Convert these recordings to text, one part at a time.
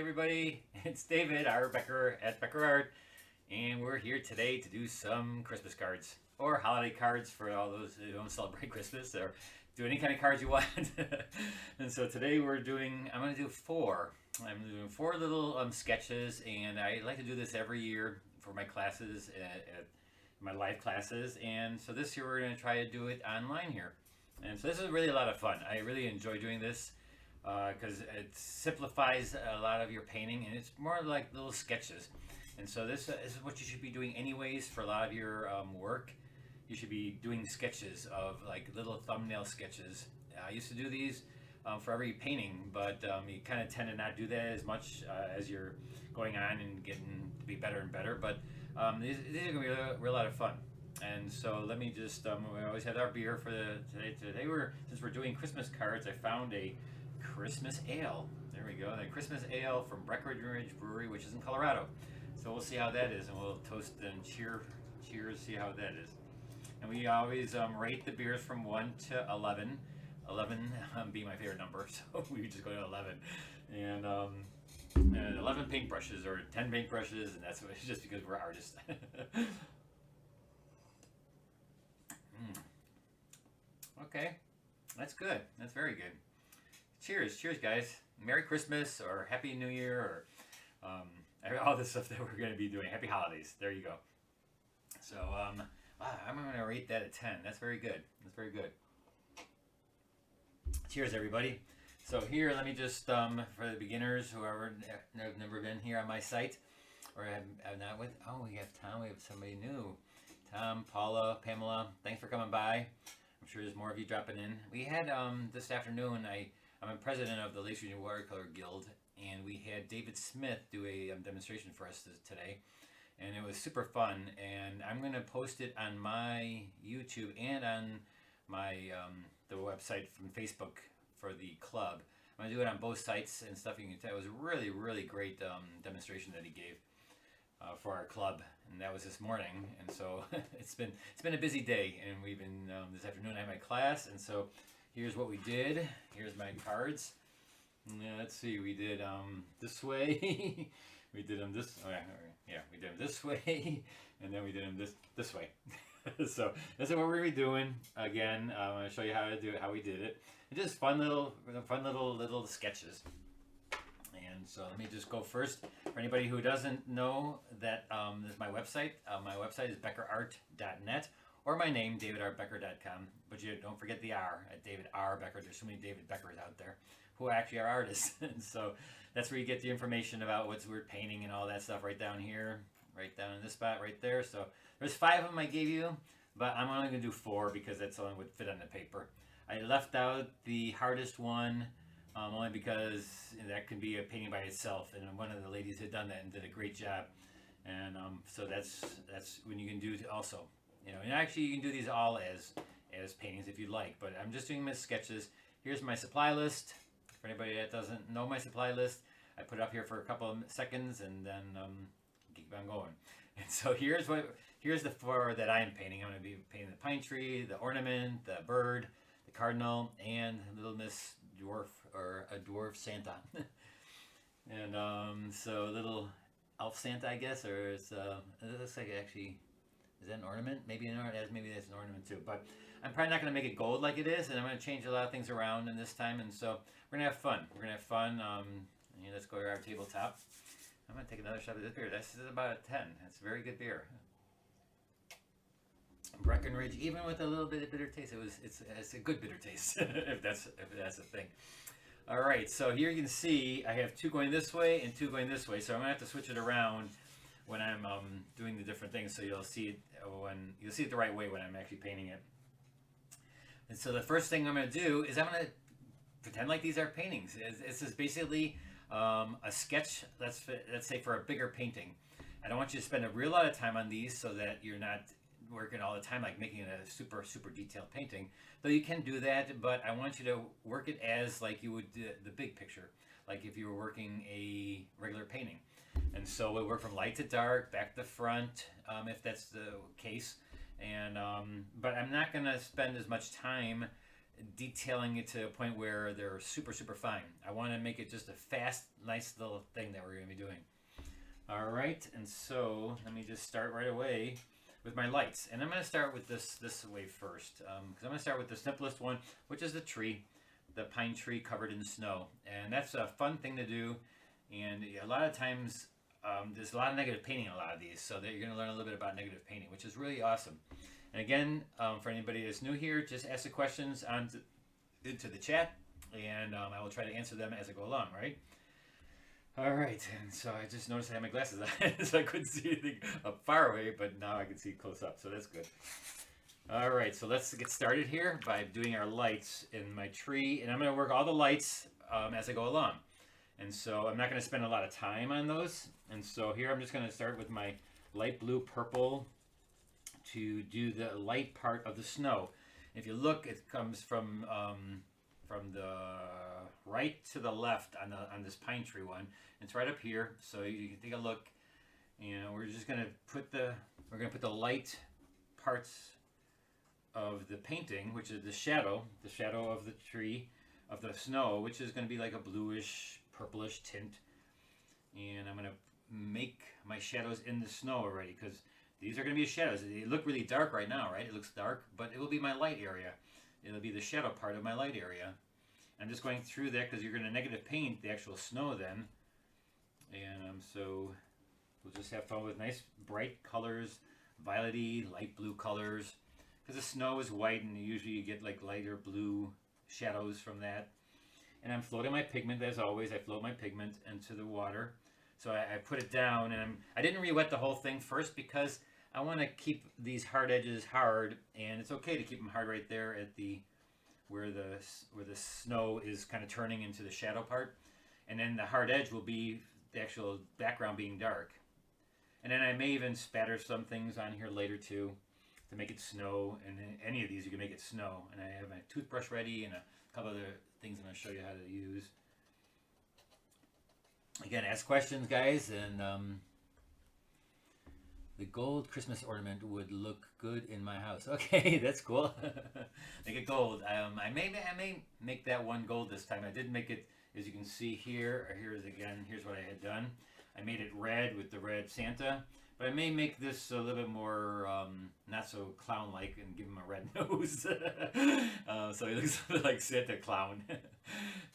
everybody, it's David, our Becker at BeckerArt, and we're here today to do some Christmas cards or holiday cards for all those who don't celebrate Christmas or do any kind of cards you want. And so today I'm going to do four. I'm doing four little sketches, and I like to do this every year for my classes, at my live classes, and so this year we're going to try to do it online here. And so this is really a lot of fun. I really enjoy doing this because it simplifies a lot of your painting, and it's more like little sketches. And so this is what you should be doing anyways for a lot of your work. You should be doing sketches of like little thumbnail sketches. I used to do these for every painting, but you kind of tend to not do that as much as you're going on and getting to be better and better. But these are going to be a real lot of fun. And so let me just, we always have our beer for today. Since we're doing Christmas cards, I found a Christmas ale. There we go, the Christmas ale from BreckenRidge Brewery, which is in Colorado. So we'll see how that is, and we'll toast and cheers, see how that is. And we always rate the beers from 1 to 11. 11 being my favorite number, so we just go to 11. And 11 paintbrushes or 10 paintbrushes, and that's just because we're artists. Okay, that's good. That's very good. Cheers, guys. Merry Christmas or Happy New Year or all this stuff that we're going to be doing. Happy holidays. There you go. So I'm going to rate that a 10. That's very good. That's very good. Cheers, everybody. So here, let me just for the beginners, whoever have never been here on my site or have not with. Oh, we have Tom. We have somebody new. Tom, Paula, Pamela. Thanks for coming by. I'm sure there's more of you dropping in. We had this afternoon. I'm a president of the Lake Region Watercolor Guild, and we had David Smith do a demonstration for us today, and it was super fun. And I'm going to post it on my YouTube and on my the website from Facebook for the club. I'm going to do it on both sites and stuff. You can tell it was a really great demonstration that he gave for our club, and that was this morning. And so it's been a busy day, and we've been this afternoon I had my class, and so here's what we did. Here's my cards. Let's see, we did this way. We did them this. Oh yeah, we did them this way, and then we did them this way. So this is what we're gonna be doing. Again, I'm gonna show you how to do it, how we did it. It's just fun little sketches. And so let me just go first. For anybody who doesn't know that this is my website. My website is BeckerArt.net, or my name, davidartbecker.com. But you don't forget the R at David R. Becker. There's so many David Beckers out there who actually are artists. And so that's where you get the information about what's we're painting and all that stuff right down here, right down in this spot right there. So there's 5 of them I gave you, but I'm only going to do 4 because that's only would fit on the paper. I left out the hardest one only because that can be a painting by itself, and one of the ladies had done that and did a great job. And so that's when you can do also. And actually you can do these all as paintings if you like, but I'm just doing them as sketches. Here's my supply list. For anybody that doesn't know my supply list, I put it up here for a couple of seconds and then keep on going. And so here's the 4 that I'm painting. I'm going to be painting the pine tree, the ornament, the bird, the cardinal, and Little Miss Dwarf, or a dwarf Santa. And so little elf Santa, I guess, or it looks like actually. Is that an ornament? Maybe that's an ornament too. But I'm probably not going to make it gold like it is, and I'm going to change a lot of things around in this time. And so we're going to have fun. We're going to have fun. Let's go to our tabletop. I'm going to take another shot of this beer. This is about a 10. That's very good beer. BreckenRidge, even with a little bit of bitter taste, it's a good bitter taste if that's a thing. All right, so here you can see I have 2 going this way and 2 going this way. So I'm going to have to switch it around when I'm doing the different things, so you'll see it the right way when I'm actually painting it. And so the first thing I'm going to do is I'm going to pretend like these are paintings. This is basically a sketch. Let's say for a bigger painting. I don't want you to spend a real lot of time on these, so that you're not working all the time like making a super detailed painting. Though you can do that, but I want you to work it as like you would the big picture, like if you were working a regular painting. And so we'll work from light to dark, back to front, if that's the case. And but I'm not going to spend as much time detailing it to a point where they're super, super fine. I want to make it just a fast, nice little thing that we're going to be doing. All right, and so let me just start right away with my lights. And I'm going to start with this way first, because I'm going to start with the simplest one, which is the tree, the pine tree covered in snow. And that's a fun thing to do. And a lot of times, there's a lot of negative painting in a lot of these, so that you're going to learn a little bit about negative painting, which is really awesome. And again, for anybody that's new here, just ask the questions into the chat, and I will try to answer them as I go along, right? All right, and so I just noticed I had my glasses on, so I couldn't see anything up far away, but now I can see close up, so that's good. All right, so let's get started here by doing our lights in my tree, and I'm going to work all the lights as I go along. And so I'm not going to spend a lot of time on those, and so here I'm just going to start with my light blue purple to do the light part of the snow. If you look, it comes from the right to the left on this pine tree one. It's right up here, so you can take a look. You know, we're just gonna put the light parts of the painting, which is the shadow of the tree, of the snow, which is going to be like a bluish, purplish tint. And I'm going to make my shadows in the snow already, because these are going to be shadows. They look really dark right now, right? It looks dark, but it will be my light area. It'll be the shadow part of my light area. I'm just going through that because you're going to negative paint the actual snow then. And so we'll just have fun with nice bright colors, violety, light blue colors. Because the snow is white, and usually you get like lighter blue shadows from that. And I'm floating my pigment, as always. I float my pigment into the water. So I put it down, and I didn't re-wet the whole thing first because I want to keep these hard edges hard, and it's okay to keep them hard right there at where the snow is kind of turning into the shadow part. And then the hard edge will be the actual background being dark. And then I may even spatter some things on here later too to make it snow. And any of these you can make it snow. And I have my toothbrush ready and a couple other things I'm going to show you how to use. Again, ask questions, guys. And the gold Christmas ornament would look good in my house. Okay, that's cool. Make it gold. I may make that one gold this time. I did make it, as you can see here. Here's what I had done. I made it red with the red Santa, but I may make this a little bit more not so clown-like and give him a red nose, so he looks a bit like Santa clown.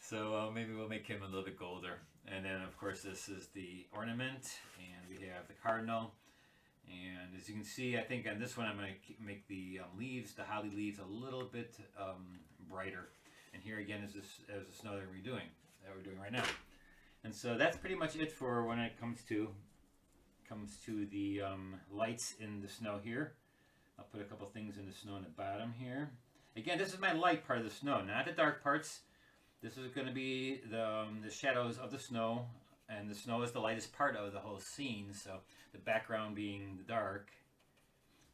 So maybe we'll make him a little bit golder. And then of course this is the ornament, and we have the cardinal. And as you can see, I think on this one I'm going to make the leaves, the holly leaves, a little bit brighter. And here again is the snow that we're doing right now. And so that's pretty much it for when it comes to the lights in the snow here. I'll put a couple things in the snow in the bottom here. Again, this is my light part of the snow, not the dark parts. This is going to be the shadows of the snow, and the snow is the lightest part of the whole scene, so the background being the dark.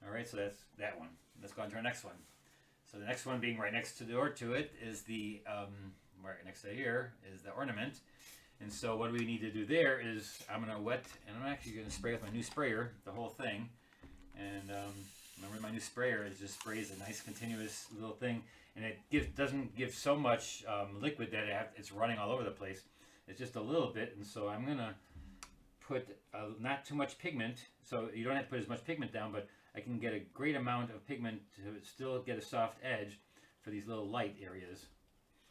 All right, so that's that one. Let's go on to our next one. So the next one being right next to the door to it is the, right next to here is the ornament. And so what we need to do there is I'm going to wet, and I'm actually going to spray with my new sprayer, the whole thing. And remember, my new sprayer, it just sprays a nice continuous little thing. And it doesn't give so much liquid that it's running all over the place. It's just a little bit. And so I'm going to put not too much pigment. So you don't have to put as much pigment down, but I can get a great amount of pigment to still get a soft edge for these little light areas.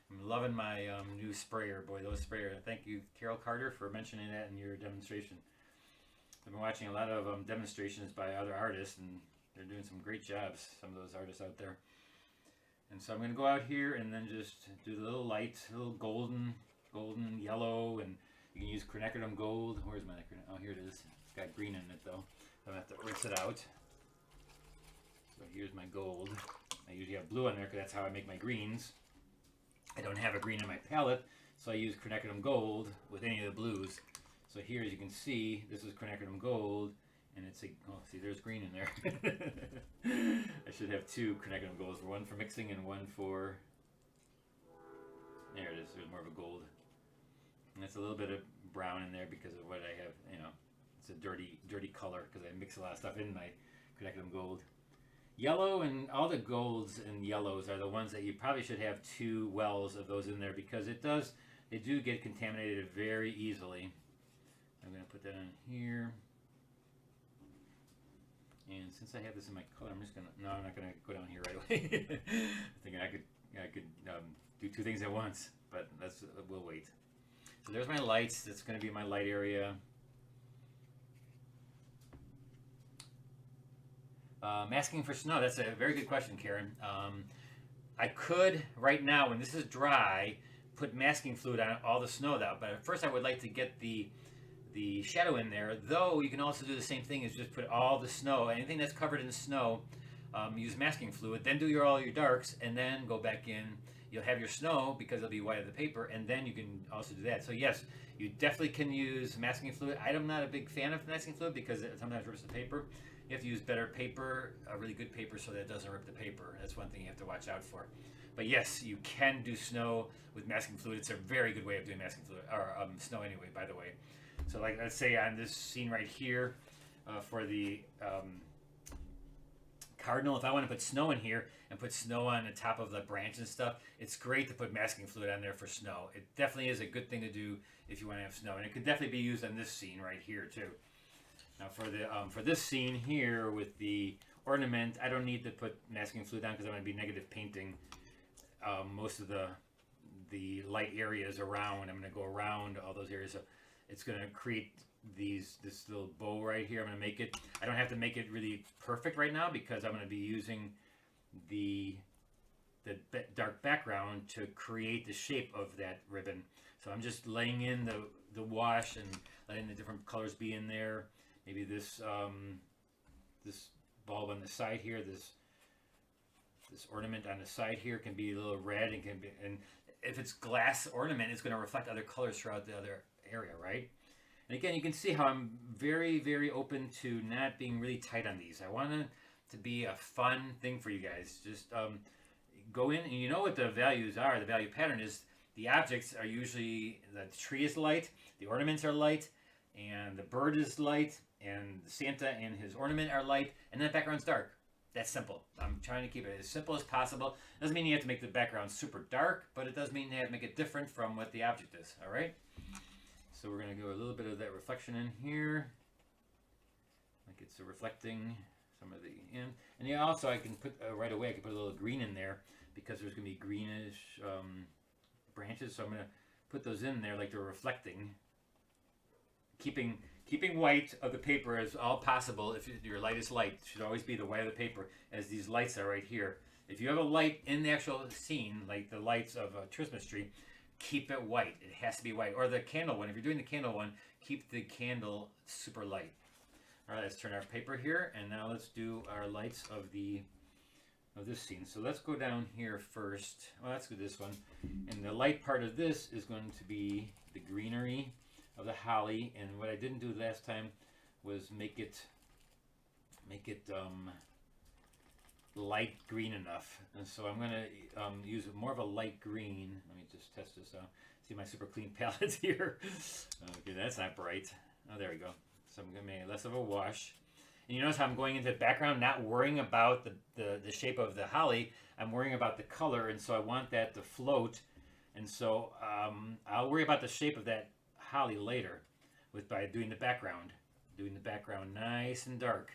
I'm loving my new sprayer. Boy, those sprayer. Thank you, Carol Carter, for mentioning that in your demonstration. I've been watching a lot of demonstrations by other artists, and they're doing some great jobs, some of those artists out there. And so I'm going to go out here and then just do the little lights, a little golden yellow, and you can use quinacridone gold. Where's my quinacridone? Oh, here it is. It's got green in it, though. So I have to rinse it out. So here's my gold. I usually have blue on there because that's how I make my greens. I don't have a green in my palette, so I use quinacridone gold with any of the blues. So here, as you can see, this is quinacridone gold, and it's see, there's green in there. I should have two quinacridone golds, one for mixing and one for, there it is, there's more of a gold. And that's a little bit of brown in there because of what I have, it's a dirty color because I mix a lot of stuff in my quinacridone gold. Yellow and all the golds and yellows are the ones that you probably should have 2 wells of those in there, because they do get contaminated very easily. I'm going to put that in here. And since I have this in my color, I'm just going to, no, I'm not going to go down here right away. Thinking I could do 2 things at once, but we'll wait. So there's my lights. That's going to be my light area. Masking for snow. That's a very good question, Karen. I could, right now, when this is dry, put masking fluid on all the snow out. But first I would like to get the shadow in there, though you can also do the same thing as just put all the snow, anything that's covered in snow, use masking fluid, then do all your darks, and then go back in. You'll have your snow because it'll be white of the paper, and then you can also do that. So yes, you definitely can use masking fluid. I'm not a big fan of masking fluid because it sometimes rips the paper. You have to use better paper, a really good paper, so that it doesn't rip the paper. That's one thing you have to watch out for. But yes, you can do snow with masking fluid. It's a very good way of doing masking fluid, or snow anyway, by the way. So like, let's say on this scene right here, for the Cardinal, if I want to put snow in here and put snow on the top of the branch and stuff, it's great to put masking fluid on there for snow. It definitely is a good thing to do if you want to have snow. And it could definitely be used on this scene right here too. Now for this scene here with the ornament, I don't need to put masking fluid on because I'm going to be negative painting most of the light areas around. I'm going to go around all those areas. So it's going to create this little bow right here. I'm going to make it, I don't have to make it really perfect right now because I'm going to be using the dark background to create the shape of that ribbon. So I'm just laying in the wash and letting the different colors be in there. Maybe this this bulb on the side here, this ornament on the side here can be a little red, and and if it's glass ornament, it's going to reflect other colors throughout the other area, right? And again, you can see how I'm very, very open to not being really tight on these. I want it to be a fun thing for you guys. Just go in, and you know what the values are. The value pattern is the objects are usually, the tree is light, the ornaments are light, and the bird is light, and Santa and his ornament are light, and then the background's dark. That's simple. I'm trying to keep it as simple as possible. Doesn't mean you have to make the background super dark, but it does mean you have to make it different from what the object is, all right? So we're going to go a little bit of that reflection in here, like it's reflecting some of the in. And yeah, also I can put, right away, I can put a little green in there because there's going to be greenish branches, so I'm going to put those in there like they're reflecting. Keeping white of the paper as all possible. If your light is light, it should always be the white of the paper, as these lights are right here. If you have a light in the actual scene, like the lights of a Christmas tree, keep it white. It has to be white. Or the candle one. If you're doing the candle one, keep the candle super light. All right, let's turn our paper here, and now let's do our lights of this scene. So let's go down here first. Well, let's do this one. And the light part of this is going to be the greenery of the holly, and what I didn't do last time was make it light green enough, and so I'm going to use more of a light green. Let me just test this out. See my super clean palette here. Okay, that's not bright. Oh, there we go. So I'm going to make less of a wash. And you notice how I'm going into the background, not worrying about the shape of the holly. I'm worrying about the color, and so I want that to float. And so I'll worry about the shape of that holly later by doing the background nice and dark.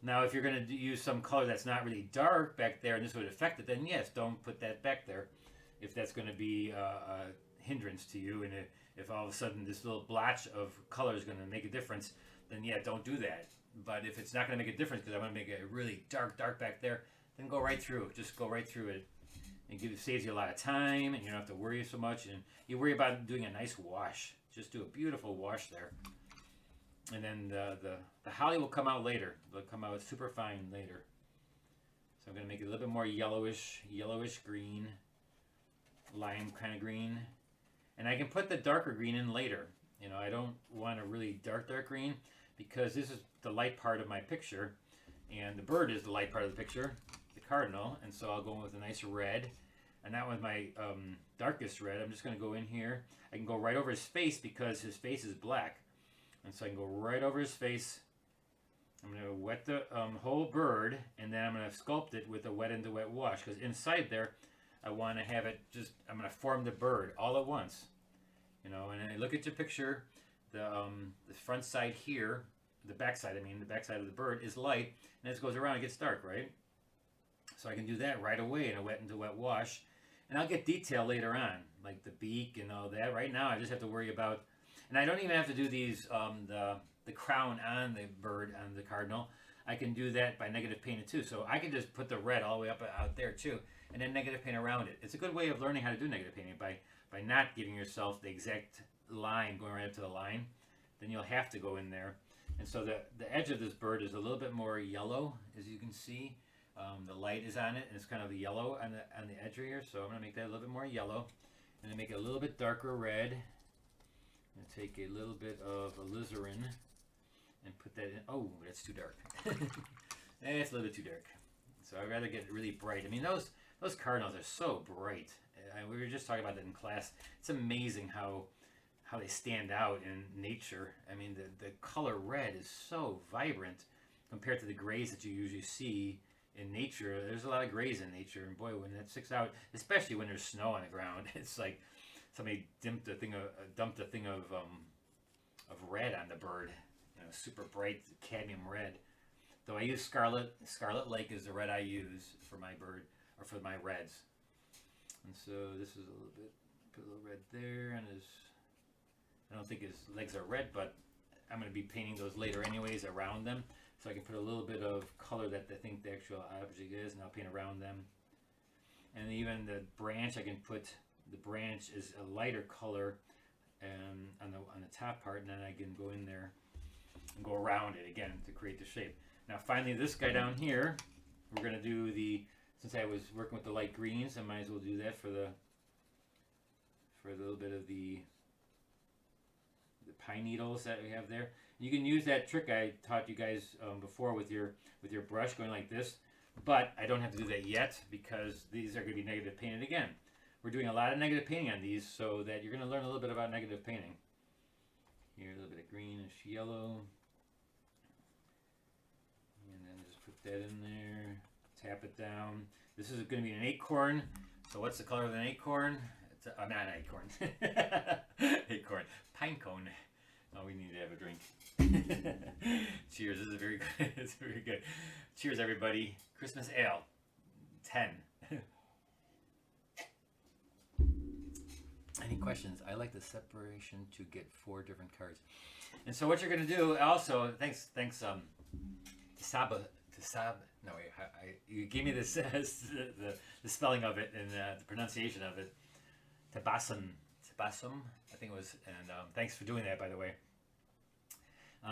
Now if you're going to use some color that's not really dark back there and this would affect it, then yes, don't put that back there if that's going to be a hindrance to you. And if all of a sudden this little blotch of color is going to make a difference, then yeah, don't do that. But if it's not going to make a difference because I want to make it really dark back there, then go right through. Just go right through it. It saves you a lot of time, and you don't have to worry so much. And you worry about doing a nice wash. Just do a beautiful wash there. And then the holly will come out later. It'll come out super fine later. So I'm going to make it a little bit more yellowish green, lime kind of green. And I can put the darker green in later. You know, I don't want a really dark green because this is the light part of my picture, and the bird is the light part of the picture. Cardinal, and so I'll go in with a nice red, and that was my darkest red. I'm just going to go in here. I can go right over his face because his face is black, and so I can go right over his face I'm going to wet the whole bird, and then I'm going to sculpt it with a wet into wet wash, because inside there I want to have it just, I'm going to form the bird all at once. You know, and I look at your picture, the front side here, the back side, I mean, the back side of the bird is light, and as it goes around it gets dark, right? So I can do that right away in a wet into wet wash, and I'll get detail later on, like the beak and all that. Right now I just have to worry about, and I don't even have to do these, the crown on the bird, on the cardinal. I can do that by negative painting too. So I can just put the red all the way up out there too, and then negative paint around it. It's a good way of learning how to do negative painting by not giving yourself the exact line going right up to the line. Then you'll have to go in there. And so the edge of this bird is a little bit more yellow, as you can see. The light is on it, and it's kind of yellow on the edge here. So I'm going to make that a little bit more yellow, and then make it a little bit darker red. And take a little bit of alizarin and put that in. Oh, that's too dark. That's a little bit too dark. So I'd rather get it really bright. I mean, those cardinals are so bright. We were just talking about that in class. It's amazing how they stand out in nature. I mean, the color red is so vibrant compared to the grays that you usually see in nature. There's a lot of grays in nature, and boy, when that sticks out, especially when there's snow on the ground, it's like somebody dumped a thing of red on the bird. You know, super bright cadmium red. Though I use Scarlet Lake is the red I use for my bird, or for my reds. And so this is a little bit, put a little red there, and I don't think his legs are red, but I'm going to be painting those later anyways around them. So I can put a little bit of color that I think the actual object is, and I'll paint around them. And even the branch, I can put, the branch is a lighter color on the top part, and then I can go in there and go around it again to create the shape. Now finally, this guy down here, we're going to do the, since I was working with the light greens, I might as well do that for a little bit of the pine needles that we have there. You can use that trick I taught you guys before with your brush going like this, but I don't have to do that yet because these are going to be negative painted again. We're doing a lot of negative painting on these so that you're going to learn a little bit about negative painting. Here, a little bit of greenish yellow. And then just put that in there, tap it down. This is going to be an acorn. So what's the color of an acorn? It's not an acorn. Acorn. Pine cone. Oh, we need to have a drink. Cheers. This is very good. It's very good. Cheers, everybody. Christmas ale. 10. Any questions? I like the separation to get 4 different cards. And so what you're going to do also, thanks, Tisab. No, wait, you gave me this the spelling of it and the pronunciation of it. Tabassum, I think it was. And thanks for doing that, by the way.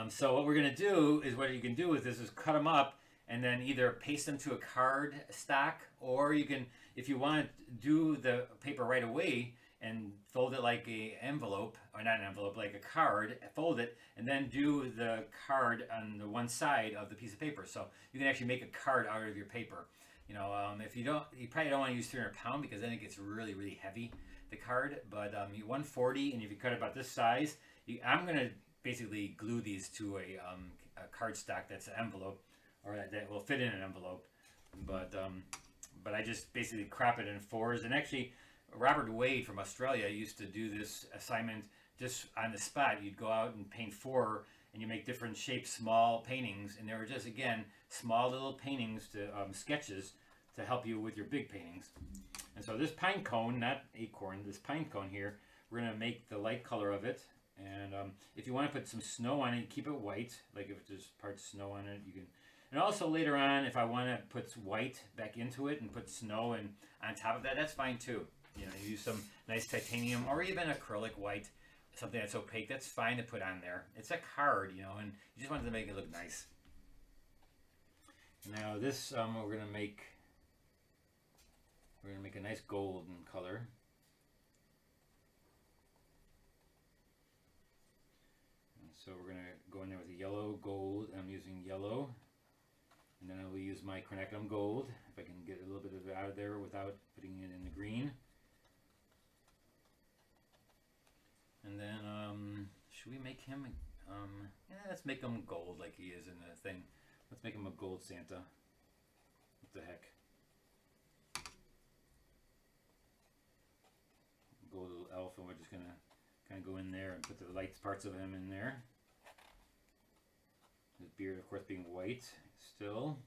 So what we're going to do is, what you can do with this is cut them up and then either paste them to a card stock, or you can, if you want to do the paper right away and fold it like a envelope, or not an envelope, like a card, fold it, and then do the card on the one side of the piece of paper. So you can actually make a card out of your paper. You know, if you probably don't want to use 300 pound because then it gets really, really heavy, the card. But 140, and if you cut it about this size, I'm going to basically glue these to a card stock that's an envelope, or that will fit in an envelope. But I just basically crop it in 4s, and actually Robert Wade from Australia used to do this assignment just on the spot. You'd go out and paint 4, and you make different shapes, small paintings, and they were just, again, small little paintings to sketches to help you with your big paintings. And so this pine cone, not acorn, this pine cone here, we're going to make the light color of it. And if you want to put some snow on it, keep it white. Like if there's parts of snow on it, you can. And also later on, if I want to put white back into it and put snow and on top of that, that's fine too. You know, use some nice titanium or even acrylic white, something that's opaque. That's fine to put on there. It's a card, you know, and you just want to make it look nice. Now this, we're gonna make a nice golden color. And so we're gonna go in there with a yellow gold. I'm using yellow, and then I will use my quinacridone gold if I can get a little bit of it out of there without putting it in the green. And then, should we make him, yeah, let's make him gold like he is in the thing. Let's make him a gold Santa. What the heck? Gold little elf, and we're just gonna kind of go in there and put the light parts of him in there. His beard, of course, being white still.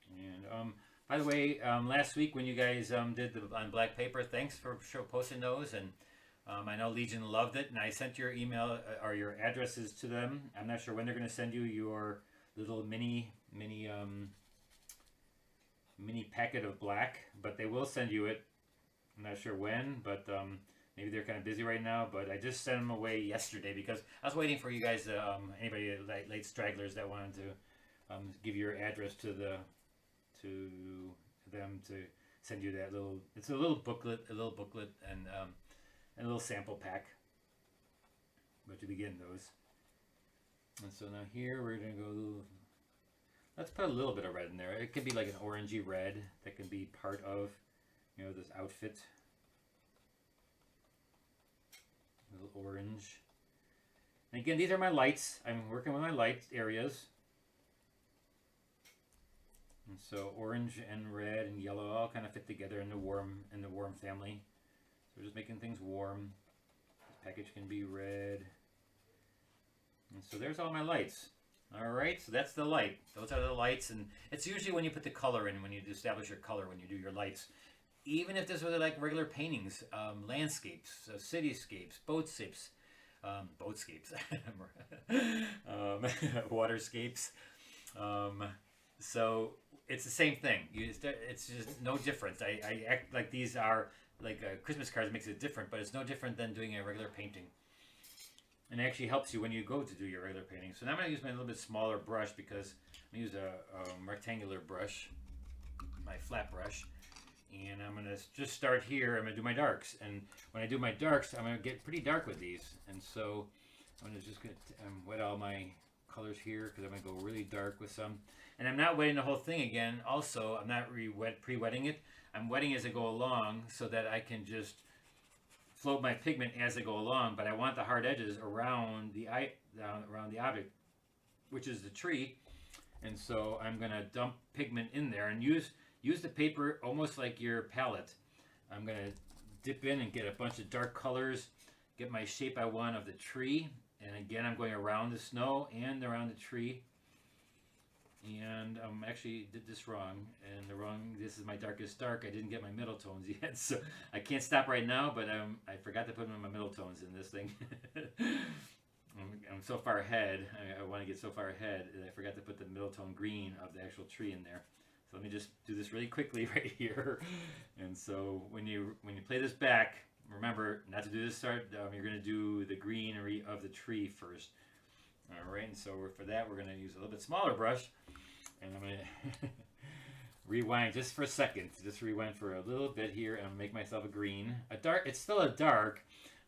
And by the way, last week when you guys did the on black paper, thanks for posting those. And I know Legion loved it, and I sent your email or your addresses to them. I'm not sure when they're going to send you your little mini packet of black, but they will send you it. I'm not sure when, but maybe they're kind of busy right now. But I just sent them away yesterday because I was waiting for you guys to anybody late stragglers that wanted to give your address to them to send you that little. It's a little booklet, and a little sample pack. But to begin those. And so now here we're gonna go. Let's put a little bit of red in there. It can be like an orangey red that can be part of, this outfit. A little orange. And again, these are my lights. I'm working with my light areas. And so orange and red and yellow all kind of fit together in the warm family. So we're just making things warm. This package can be red. And so there's all my lights. All right, so that's the light. Those are the lights, and it's usually when you put the color in, when you establish your color, when you do your lights. Even if this was like regular paintings, landscapes, cityscapes, boatscapes, waterscapes. So it's the same thing. It's just no difference. I act like these are like Christmas cards makes it different, but it's no different than doing a regular painting. And it actually helps you when you go to do your regular painting. So now I'm going to use my little bit smaller brush because I'm going to use a rectangular brush, my flat brush. And I'm going to just start here. I'm going to do my darks. And when I do my darks, I'm going to get pretty dark with these. And so I'm just going to wet all my colors here because I'm going to go really dark with some. And I'm not wetting the whole thing again. Also, I'm not pre-wetting it. I'm wetting as I go along so that I can just float my pigment as I go along, but I want the hard edges around the object, which is the tree. And so I'm going to dump pigment in there and use the paper almost like your palette. I'm going to dip in and get a bunch of dark colors, get my shape I want of the tree. And again, I'm going around the snow and around the tree. And actually did this wrong, and this is my darkest dark. I didn't get my middle tones yet, so I can't stop right now, but I forgot to put my middle tones in this thing. I'm so far ahead, I want to get so far ahead that I forgot to put the middle tone green of the actual tree in there. So let me just do this really quickly right here. And so when you play this back, remember not to do this start, you're going to do the greenery of the tree first. All right, and so for that, we're going to use a little bit smaller brush, and I'm going to rewind just for a second. Just rewind for a little bit here, and make myself a green. A dark. It's still a dark,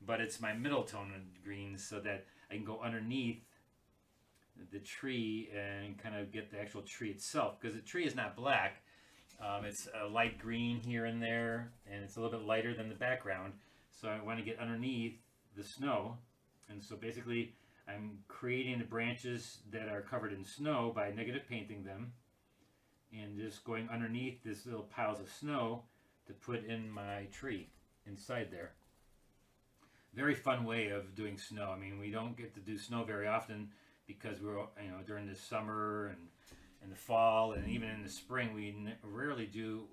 but it's my middle tone of green, so that I can go underneath the tree and kind of get the actual tree itself. Because the tree is not black. It's a light green here and there, and it's a little bit lighter than the background. So I want to get underneath the snow, and so basically I'm creating the branches that are covered in snow by negative painting them and just going underneath this little piles of snow to put in my tree inside there. Very fun way of doing snow. I mean, we don't get to do snow very often because we're, during the summer and in the fall and even in the spring, we rarely do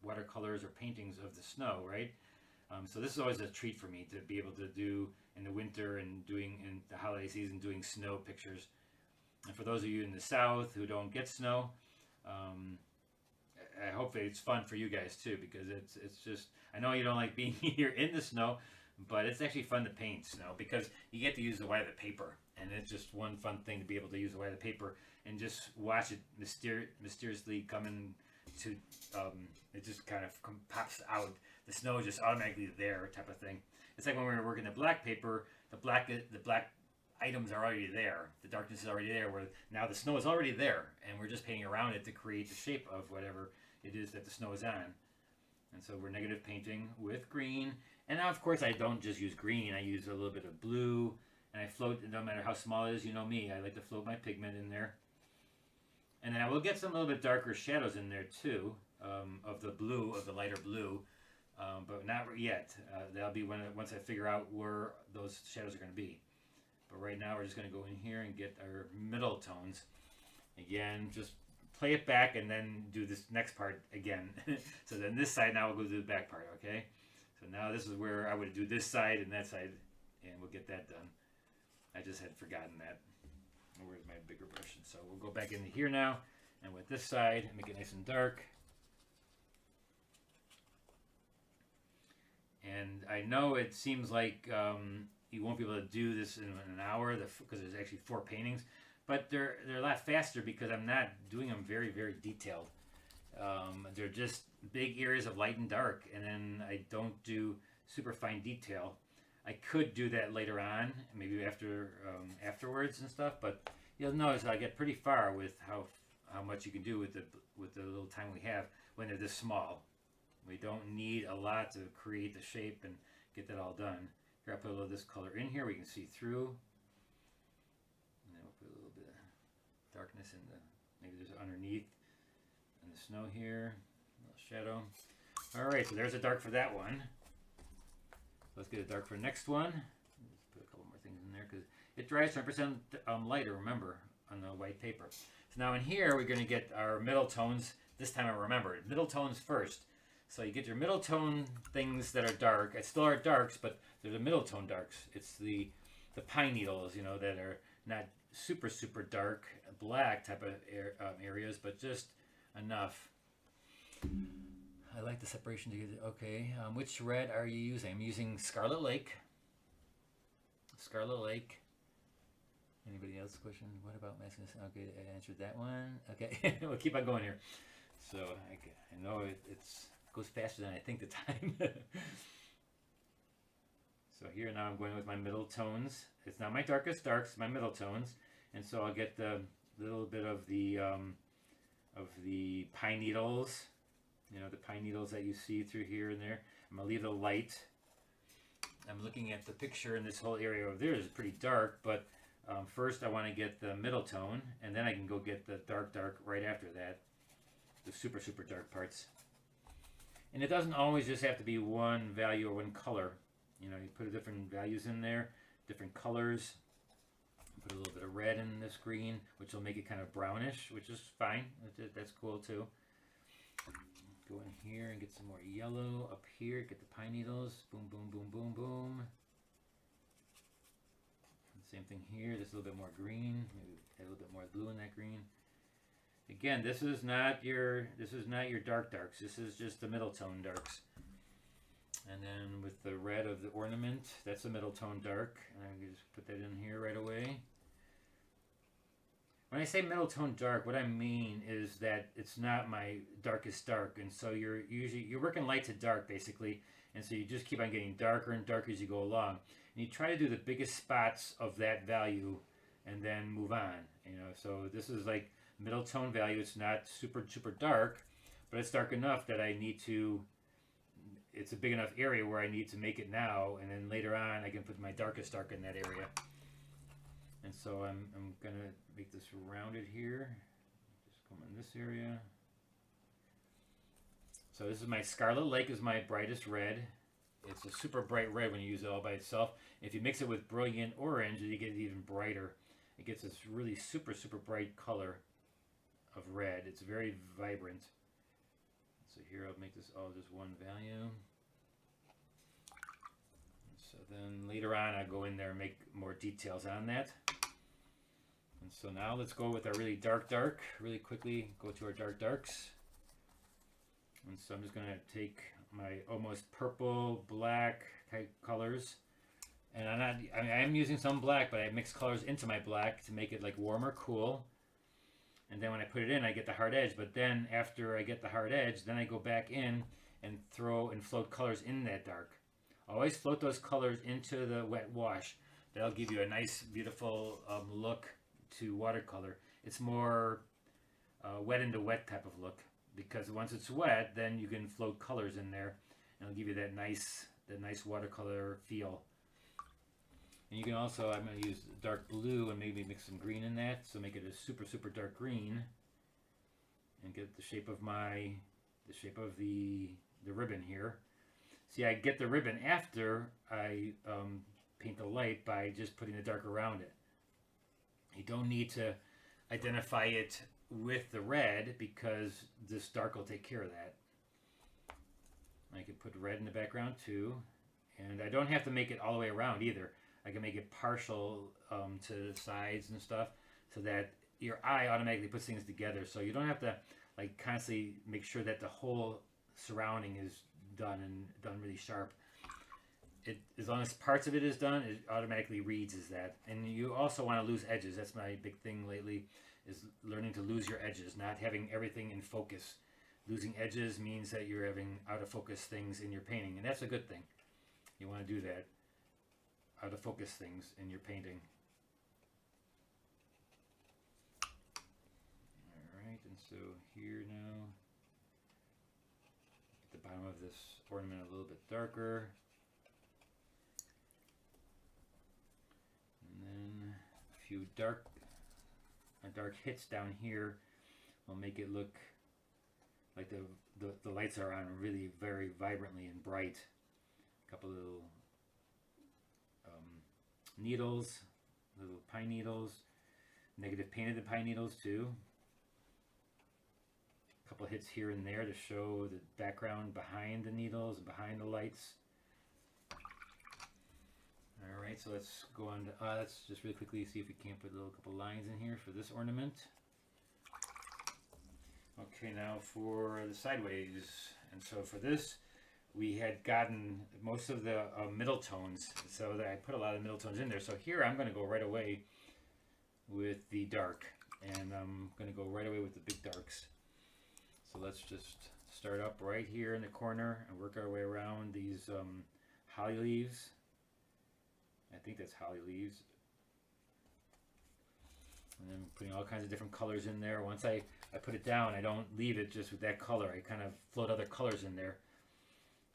watercolors or paintings of the snow, right? So this is always a treat for me to be able to do in the winter and doing in the holiday season, doing snow pictures. And for those of you in the South who don't get snow, I hope it's fun for you guys too, because it's just, I know you don't like being here in the snow, but it's actually fun to paint snow because you get to use the white of the paper, and it's just one fun thing to be able to use the white of the paper and just watch it mysteriously come in to, it just kind of pops out. The snow is just automatically there, type of thing. It's like when we were working the black paper, the black items are already there. The darkness is already there, where now the snow is already there, and we're just painting around it to create the shape of whatever it is that the snow is on. And so we're negative painting with green, And now, of course, I don't just use green. I use a little bit of blue, and I float, no matter how small it is, you know me, I like to float my pigment in there. And then I will get some little bit darker shadows in there too, of the blue, of the lighter blue, but not yet. That'll be once I figure out where those shadows are going to be. But right now we're just going to go in here and get our middle tones. Again, just play it back and then do this next part again. So then this side, now we'll go do the back part, okay? So now this is where I would do this side and that side, and we'll get that done. I just had forgotten that. Where's my bigger brush? So we'll go back into here now, and with this side, make it nice and dark. And I know it seems like you won't be able to do this in an hour because there's actually 4 paintings, but they're a lot faster because I'm not doing them very, very detailed. They're just big areas of light and dark, and then I don't do super fine detail. I could do that later on, maybe afterwards and stuff, but you'll notice I get pretty far with how much you can do with the little time we have when they're this small. We don't need a lot to create the shape and get that all done. Here, I'll put a little of this color in here. We can see through. And then we'll put a little bit of darkness in maybe there's underneath in the snow here. A little shadow. All right, so there's a dark for that one. Let's get a dark for the next one. Let's put a couple more things in there because it dries 10% lighter, remember, on the white paper. So now in here, we're going to get our middle tones. This time I remembered. Middle tones first. So you get your middle tone things that are dark. It still are darks, but they're the middle tone darks. It's the pine needles, you know, that are not super, super dark, black type of areas, but just enough. I like the separation to get, okay. Which red are you using? I'm using Scarlet Lake. Scarlet Lake. Anybody else question? What about masking? Okay, I answered that one. Okay, we'll keep on going here. So I know it goes faster than I think the time. So here now I'm going with my middle tones. It's not my darkest darks, my middle tones. And so I'll get the little bit of the pine needles. You know, the pine needles that you see through here and there. I'm going to leave the light. I'm looking at the picture, and this whole area over there is pretty dark, but first I want to get the middle tone, and then I can go get the dark right after that. The super, super dark parts. And it doesn't always just have to be one value or one color. You know, you put different values in there, different colors. Put a little bit of red in this green, which will make it kind of brownish, which is fine. That's cool too. Go in here and get some more yellow up here. Get the pine needles. Boom, boom, boom, boom, boom. And same thing here. Just a little bit more green. Maybe add a little bit more blue in that green. Again, this is not your dark darks. This is just the middle tone darks. And then with the red of the ornament, that's a middle tone dark. And I can just put that in here right away. When I say middle tone dark, what I mean is that it's not my darkest dark, and so you're working light to dark basically, and so you just keep on getting darker and darker as you go along, and you try to do the biggest spots of that value, and then move on. You know, so this is like middle tone value. It's not super super dark, but it's dark enough that I need to. It's a big enough area where I need to make it now, and then later on I can put my darkest dark in that area. And so I'm gonna make this rounded here. Just come in this area. So this is my Scarlet Lake is my brightest red. It's a super bright red when you use it all by itself. If you mix it with brilliant orange, you get it even brighter. It gets this really super super bright color of red. It's very vibrant. So here I'll make this all just one value. So then later on I'll go in there and make more details on that. And so now let's go with our really dark really quickly go to our dark darks. And so I'm just going to take my almost purple black type colors, and I'm using some black, but I mix colors into my black to make it like warm or cool. And then when I put it in, I get the hard edge, but then after I get the hard edge, then I go back in and throw and float colors in that dark. Always float those colors into the wet wash. That'll give you a nice beautiful look to watercolor. It's more wet into wet type of look, because once it's wet, then you can float colors in there, and it'll give you that nice the nice watercolor feel. And you can also, I'm going to use dark blue and maybe mix some green in that, so make it a super, super dark green, and get the shape of the ribbon here. See, I get the ribbon after I paint the light by just putting the dark around it. You don't need to identify it with the red because this dark will take care of that. I could put red in the background too, and I don't have to make it all the way around either. I can make it partial to the sides and stuff, so that your eye automatically puts things together. So you don't have to like constantly make sure that the whole surrounding is done and done really sharp. As long as parts of it is done, it automatically reads as that. And you also want to lose edges. That's my big thing lately, is learning to lose your edges, not having everything in focus. Losing edges means that you're having out of focus things in your painting, and that's a good thing. You want to do that. Out of focus things in your painting. Alright, and so here now, at the bottom of this ornament a little bit darker. And then a few dark hits down here will make it look like the lights are on really very vibrantly and bright. A couple little needles, little pine needles, negative painted the pine needles too. A couple hits here and there to show the background behind the needles and behind the lights. Alright, so let's go on to, let's just really quickly see if we can't put a little couple lines in here for this ornament. Okay, now for the sideways. And so for this, we had gotten most of the middle tones, so that I put a lot of middle tones in there. So here I'm going to go right away with the dark, and I'm going to go right away with the big darks. So let's just start up right here in the corner and work our way around these holly leaves. I think that's holly leaves. And then putting all kinds of different colors in there. Once I put it down, I don't leave it just with that color. I kind of float other colors in there.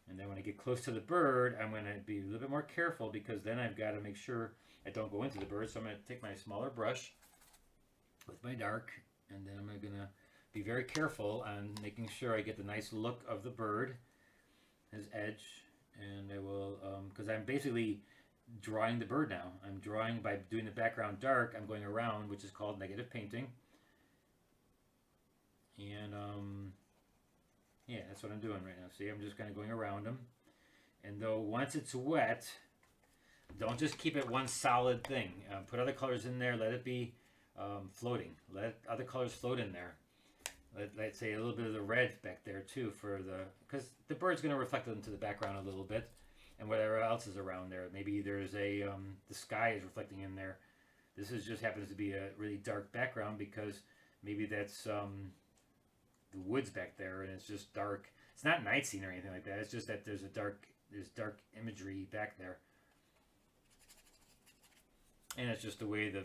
And then when I get close to the bird, I'm going to be a little bit more careful, because then I've got to make sure I don't go into the bird. So I'm going to take my smaller brush with my dark, and then I'm going to be very careful on making sure I get the nice look of the bird, his edge. And I will, because I'm basically drawing the bird now. I'm drawing by doing the background dark. I'm going around, which is called negative painting. And yeah, that's what I'm doing right now. See, I'm just kind of going around them. And though once it's wet, don't just keep it one solid thing. Put other colors in there. Let it be floating. Let other colors float in there. Let's say a little bit of the red back there too, because the bird's going to reflect into the background a little bit, and whatever else is around there. Maybe there's the sky is reflecting in there. This just happens to be a really dark background, because maybe that's the woods back there, and it's just dark. It's not night scene or anything like that. It's just that there's dark imagery back there, and it's just the way the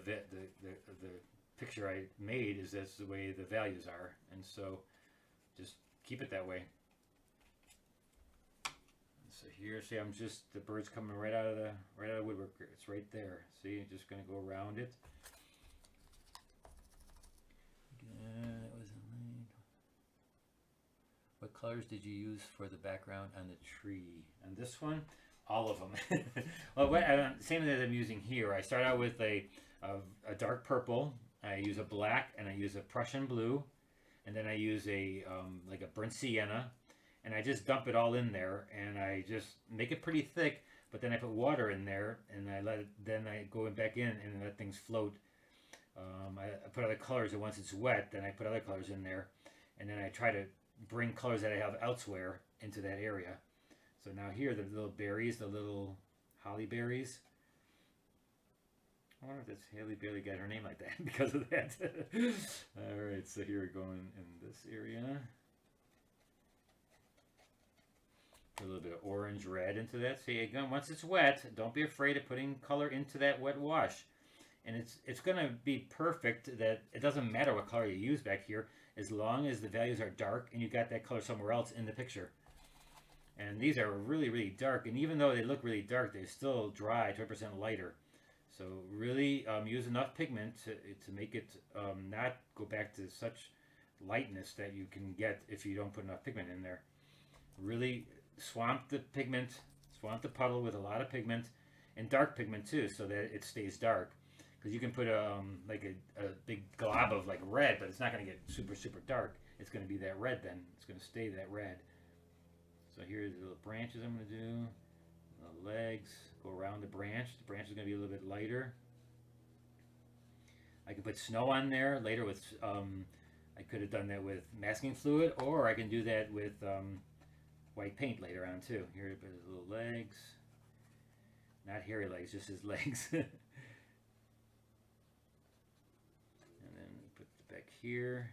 picture I made is. That's the way the values are, and so just keep it that way. And so here, see, I'm just, the bird's coming right out of the woodwork. It's right there. See, I'm just going to go around it. What colors did you use for the background on the tree? On this one, all of them. Well, same as I'm using here. I start out with a dark purple. I use a black, and I use a Prussian blue, and then I use like a burnt sienna, and I just dump it all in there, and I just make it pretty thick. But then I put water in there, and then I go back in and let things float. I put other colors, and once it's wet, then I put other colors in there, and then I try to bring colors that I have elsewhere into that area. So now here, the little berries, the little holly berries. I wonder if that's Haley Bailey got her name like that because of that. All right, so here we're going in this area. Put a little bit of orange red into that. See, again, once it's wet, don't be afraid of putting color into that wet wash. And it's going to be perfect that it doesn't matter what color you use back here, as long as the values are dark and you got that color somewhere else in the picture. And these are really, really dark. And even though they look really dark, they're still dry, 20% lighter. So really use enough pigment to make it not go back to such lightness that you can get if you don't put enough pigment in there. Really swamp the pigment, swamp the puddle with a lot of pigment, and dark pigment too, so that it stays dark. Because you can put like a big glob of like red, but it's not going to get super, super dark. It's going to be that red then. It's going to stay that red. So here's the little branches I'm going to do. The legs go around the branch. The branch is going to be a little bit lighter. I can put snow on there later with, I could have done that with masking fluid, or I can do that with white paint later on too. Here are his little legs. Not hairy legs, just his legs. And then put it back here.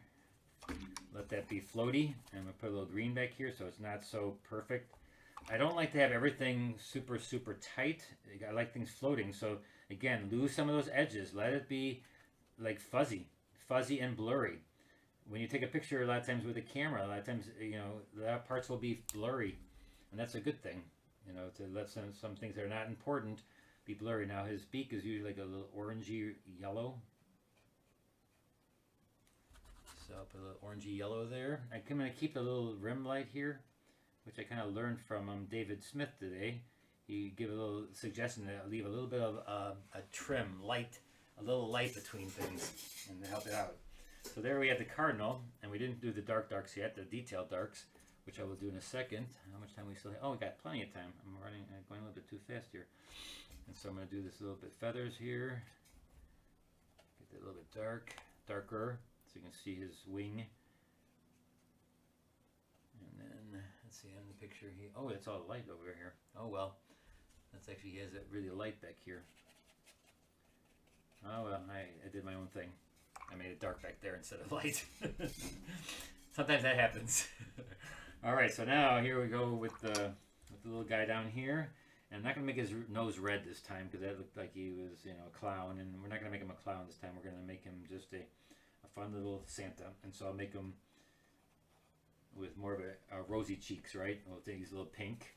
Let that be floaty. I'm going to put a little green back here so it's not so perfect. I don't like to have everything super, super tight. I like things floating. So again, lose some of those edges. Let it be like fuzzy and blurry. When you take a picture a lot of times with a camera, a lot of times, you know, the parts will be blurry. And that's a good thing, you know, to let some things that are not important be blurry. Now his beak is usually like a little orangey yellow. So I'll put a little orangey yellow there. I'm going to keep the little rim light here, which I kind of learned from David Smith today. He gave a little suggestion to leave a little bit of a trim, light, a little light between things, and to help it out. So there we have the Cardinal, and we didn't do the darks yet, the detailed darks, which I will do in a second. How much time we still have? Oh, we got plenty of time. I'm going a little bit too fast here. And so I'm going to do this little bit feathers here. Get that a little bit darker, so you can see his wing. And then, let's see, on the picture here. Oh, it's all light over here. Oh, well. That's actually, he has it really light back here. Oh, well, I did my own thing. I made it dark back there instead of light. Sometimes that happens. All right, so now here we go with the little guy down here. And I'm not going to make his nose red this time because that looked like he was, you know, a clown. And we're not going to make him a clown this time. We're going to make him just a fun little Santa. And so I'll make him with more of a rosy cheeks, right? We'll take his little pink.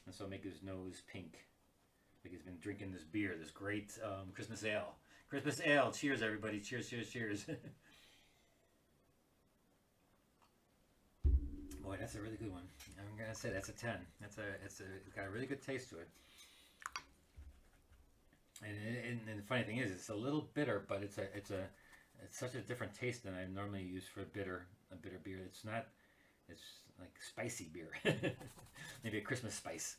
And so I'll make his nose pink. Like he's been drinking this beer, this great Christmas ale. Christmas ale. Cheers, everybody. Cheers, cheers, cheers. Boy, that's a really good one. I'm going to say that's a 10. It's got a really good taste to it. And the funny thing is, it's a little bitter, but it's such a different taste than I normally use for a bitter beer. It's like spicy beer. Maybe a Christmas spice.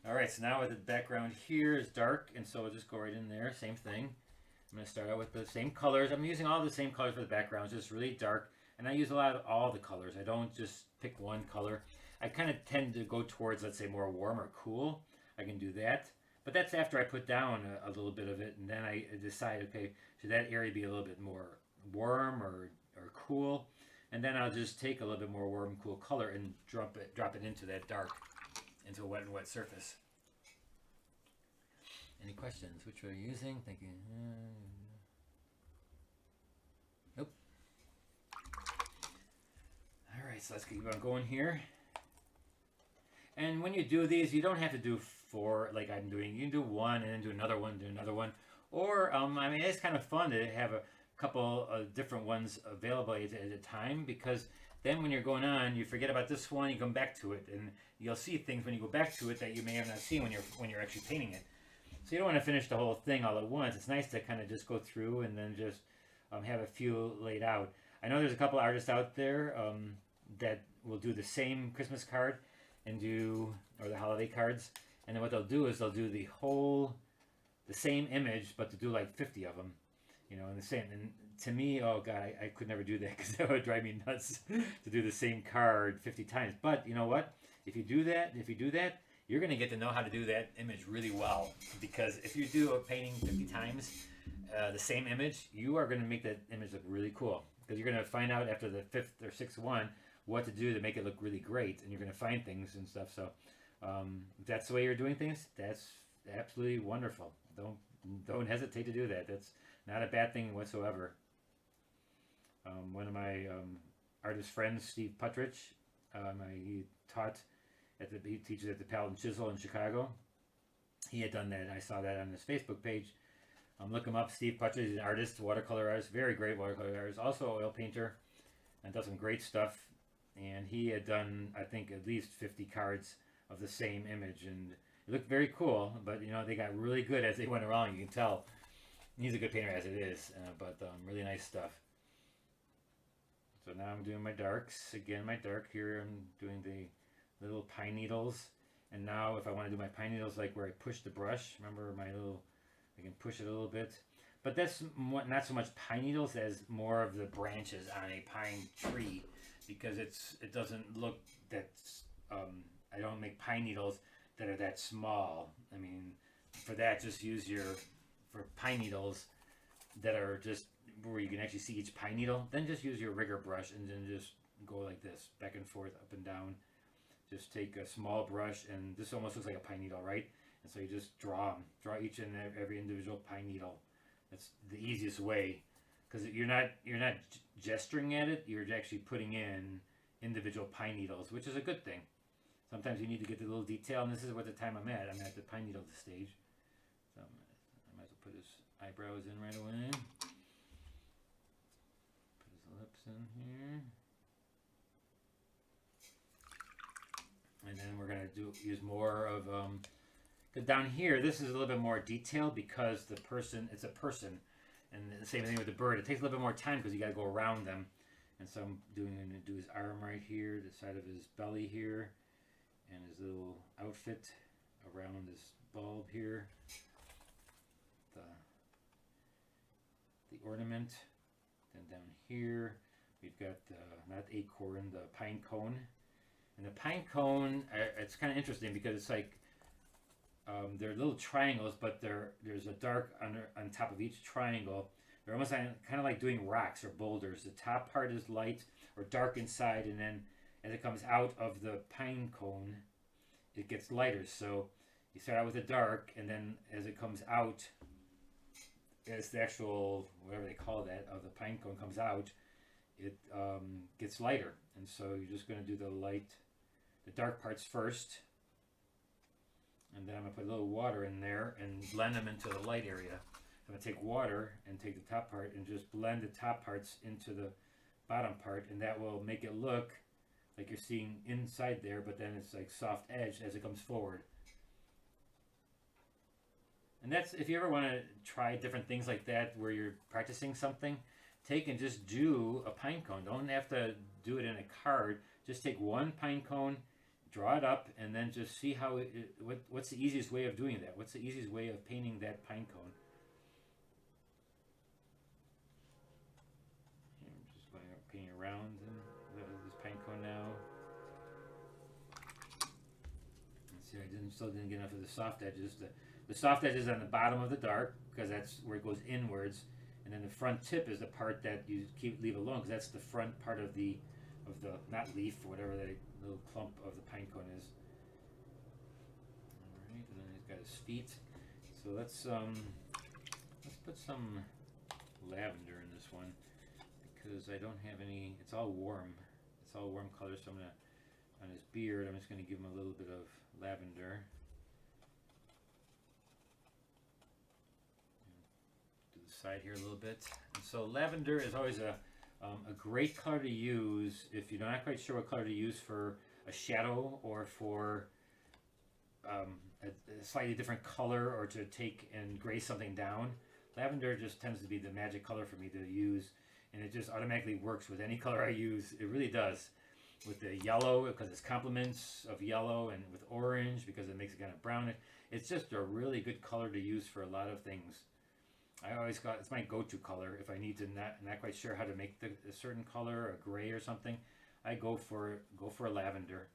All right, so now with the background here is dark, and so we'll just go right in there. Same thing. I'm going to start out with the same colors. I'm using all the same colors for the background, just really dark. And I use a lot of all the colors. I don't just pick one color. I kind of tend to go towards, let's say, more warm or cool. I can do that. But that's after I put down a little bit of it, and then I decide, okay, should that area be a little bit more warm or cool? And then I'll just take a little bit more warm, cool color and drop it into that dark, into a wet surface. Any questions? Which are you using? Thinking. Nope. All right, so let's keep on going here. And when you do these, you don't have to do 4 like I'm doing. You can do 1 and then do another one, Or, I mean, it's kind of fun to have a couple of different ones available at a time, because then when you're going on, you forget about this one, you come back to it, and you'll see things when you go back to it that you may have not seen when you're actually painting it. So you don't want to finish the whole thing all at once. It's nice to kind of just go through and then just have a few laid out. I know there's a couple artists out there that will do the same Christmas card and or the holiday cards, and then what they'll do is they'll do the same image, but to do like 50 of them, you know, and the same. And to me, oh God, I could never do that because that would drive me nuts to do the same card 50 times. But you know what? If you do that, you're going to get to know how to do that image really well. Because if you do a painting 50 times, the same image, you are going to make that image look really cool. Because you're going to find out after the 5th or 6th one what to do to make it look really great. And you're going to find things and stuff. So if that's the way you're doing things, that's absolutely wonderful. Don't hesitate to do that. That's not a bad thing whatsoever. One of my artist friends, Steve Puttridge, he taught he teaches at the Palette and Chisel in Chicago. He had done that, and I saw that on his Facebook page. Look him up, Steve Putcher. He's an artist, watercolor artist, very great watercolor artist, also oil painter, and does some great stuff. And he had done, I think, at least 50 cards of the same image, and it looked very cool. But you know, they got really good as they went along. You can tell he's a good painter as it is, but really nice stuff. So now I'm doing my darks again. My dark here, I'm doing the little pine needles. And now, if I want to do my pine needles, like where I push the brush, remember my little, I can push it a little bit. But that's not so much pine needles as more of the branches on a pine tree, because it doesn't look that, I don't make pine needles that are that small. I mean, for that, just use for pine needles that are just where you can actually see each pine needle, then just use your rigger brush and then just go like this, back and forth, up and down. Just take a small brush, and this almost looks like a pine needle, right? And so you just draw each and every individual pine needle. That's the easiest way, because you're not gesturing at it. You're actually putting in individual pine needles, which is a good thing. Sometimes you need to get the little detail, and this is what the time I'm at. I'm at the pine needle stage. So I might as well put his eyebrows in right away. Put his lips in here. And then we're going to use more of, because down here, this is a little bit more detailed because it's a person. And the same thing with the bird. It takes a little bit more time because you got to go around them. And so I'm going to do his arm right here, the side of his belly here, and his little outfit around this bulb here. The ornament. Then down here, we've got not acorn, the pine cone. And the pine cone, it's kind of interesting because it's like they're little triangles, but there's a dark on top of each triangle. They're almost kind of like doing rocks or boulders. The top part is light or dark inside, and then as it comes out of the pine cone, it gets lighter. So you start out with the dark, and then as it comes out, as the actual, whatever they call that, of the pine cone comes out, it gets lighter. And so you're just going to do the dark parts first, and then I'm going to put a little water in there and blend them into the light area. I'm going to take water and take the top part and just blend the top parts into the bottom part, and that will make it look like you're seeing inside there, but then it's like soft edge as it comes forward. And that's, if you ever want to try different things like that where you're practicing something, take and just do a pine cone. Don't have to do it in a card. Just take one pine cone, draw it up, and then just see how what's the easiest way of doing that? What's the easiest way of painting that pine cone? I'm just going painting around this pine cone now. And see, I still didn't get enough of the soft edges. The soft edges on the bottom of the dark, because that's where it goes inwards. And then the front tip is the part that you leave alone, because that's the front part of the not leaf or whatever that little clump of the pine cone is. All right, and then he's got his feet. So let's put some lavender in this one, because I don't have any. It's all warm. It's all warm colors. So I'm gonna, on his beard, I'm just gonna give him a little bit of lavender. Side here a little bit. And so lavender is always a great color to use if you're not quite sure what color to use for a shadow or for a slightly different color, or to take and gray something down. Lavender just tends to be the magic color for me to use, and it just automatically works with any color I use. It really does. With the yellow, because it's complements of yellow, and with orange because it makes it kind of brown. It's just a really good color to use for a lot of things. I always got, it's my go-to color if I need to not quite sure how to make a certain color, a gray or something. I go for a lavender.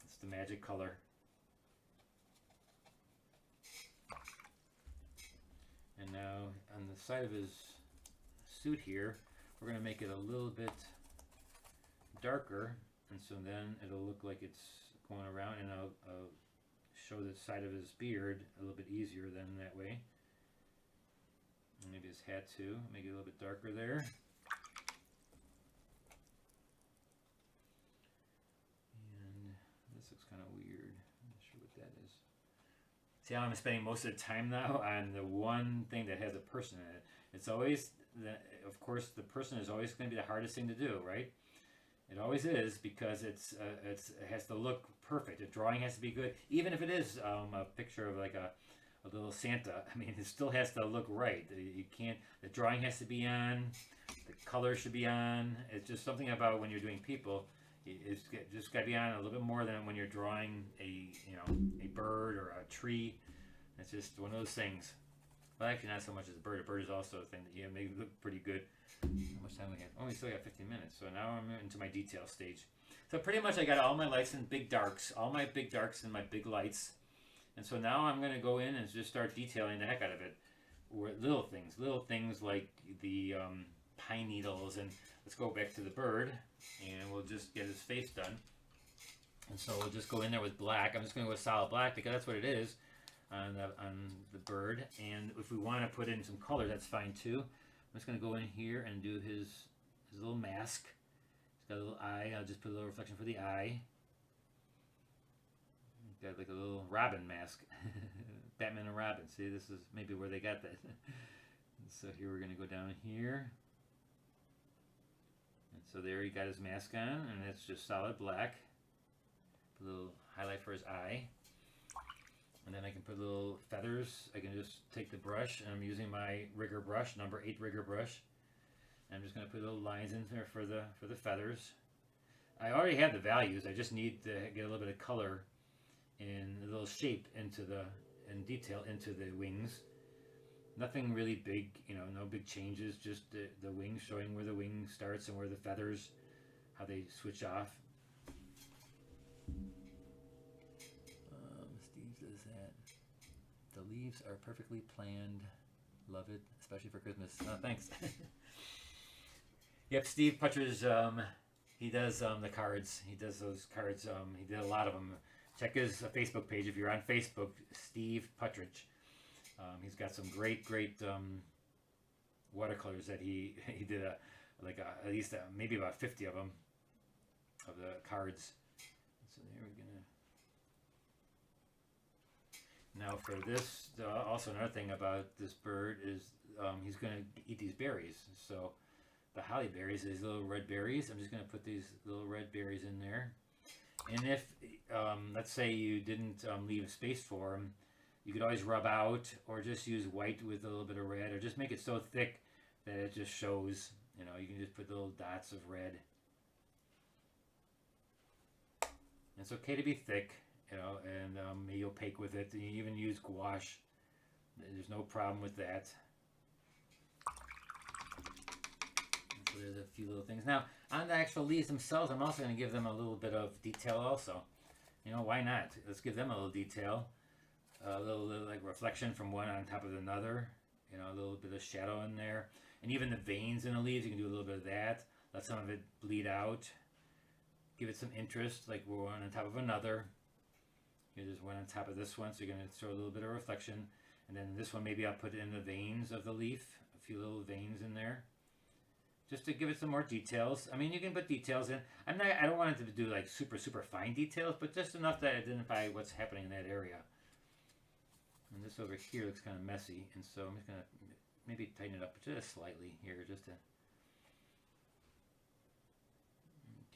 It's the magic color. And now on the side of his suit here, we're going to make it a little bit darker, and so then it'll look like it's going around, and I'll show the side of his beard a little bit easier than that way. Maybe his hat too, make it a little bit darker there. And this looks kind kind of weird. I'm not sure what that is. See how I'm spending most of the time now on the one thing that has a person in it. It's always, of course, the person is always going to be the hardest thing to do, right? It always is, because it has to look perfect. The drawing has to be good, even if it is a picture of like a little Santa. I mean, it still has to look right. You can't. The drawing has to be on. The color should be on. It's just something about when you're doing people. It's just got to be on a little bit more than when you're drawing a bird or a tree. It's just one of those things. Well, actually, not so much as a bird. A bird is also a thing that may look pretty good. How much time we have? Oh, we still got 15 minutes. So now I'm into my detail stage. So pretty much I got all my lights and big darks, all my big darks and my big lights. And so now I'm going to go in and just start detailing the heck out of it. Or little things like the pine needles. And let's go back to the bird, and we'll just get his face done. And so we'll just go in there with black. I'm just going to go with solid black because that's what it is on the bird. And if we want to put in some color, that's fine too. I'm just going to go in here and do his little mask. He's got a little eye. I'll just put a little reflection for the eye. He's got like a little Robin mask. Batman and Robin. See, this is maybe where they got that. So here we're going to go down here. And so there he got his mask on, and it's just solid black. Put a little highlight for his eye. And then I can put little feathers. I can just take the brush, and I'm using my rigger brush, number 8 rigger brush. And I'm just going to put little lines in there for the feathers. I already have the values. I just need to get a little bit of color and a little shape and detail into the wings. Nothing really big, no big changes. Just the wings, showing where the wing starts and where the feathers, how they switch off. Steve says that the leaves are perfectly planned. Love it, especially for Christmas. Thanks. Yep, Steve Putcher's, he does the cards. He does those cards. He did a lot of them. Check his Facebook page if you're on Facebook, Steve Puttridge. He's got some great watercolors that he did at least maybe about 50 of them, of the cards. So there we're gonna. Now for this, also another thing about this bird is he's gonna eat these berries. So the holly berries, these little red berries. I'm just gonna put these little red berries in there. And if let's say you didn't leave space for them, you could always rub out, or just use white with a little bit of red, or just make it so thick that it just shows. You can just put little dots of red. And it's okay to be thick, and be opaque with it. You even use gouache. There's no problem with that. So there's a few little things. Now, on the actual leaves themselves, I'm also going to give them a little bit of detail also. Why not? Let's give them a little detail. A little like reflection from one on top of another. A little bit of shadow in there. And even the veins in the leaves, you can do a little bit of that. Let some of it bleed out. Give it some interest, like we're one on top of another. There's one on top of this one, so you're going to throw a little bit of reflection. And then this one, maybe I'll put it in the veins of the leaf. A few little veins in there. Just to give it some more details. I mean, you can put details in. I don't want it to do like super fine details, but just enough to identify what's happening in that area. And this over here looks kind of messy, and so I'm just going to maybe tighten it up just slightly here, just to...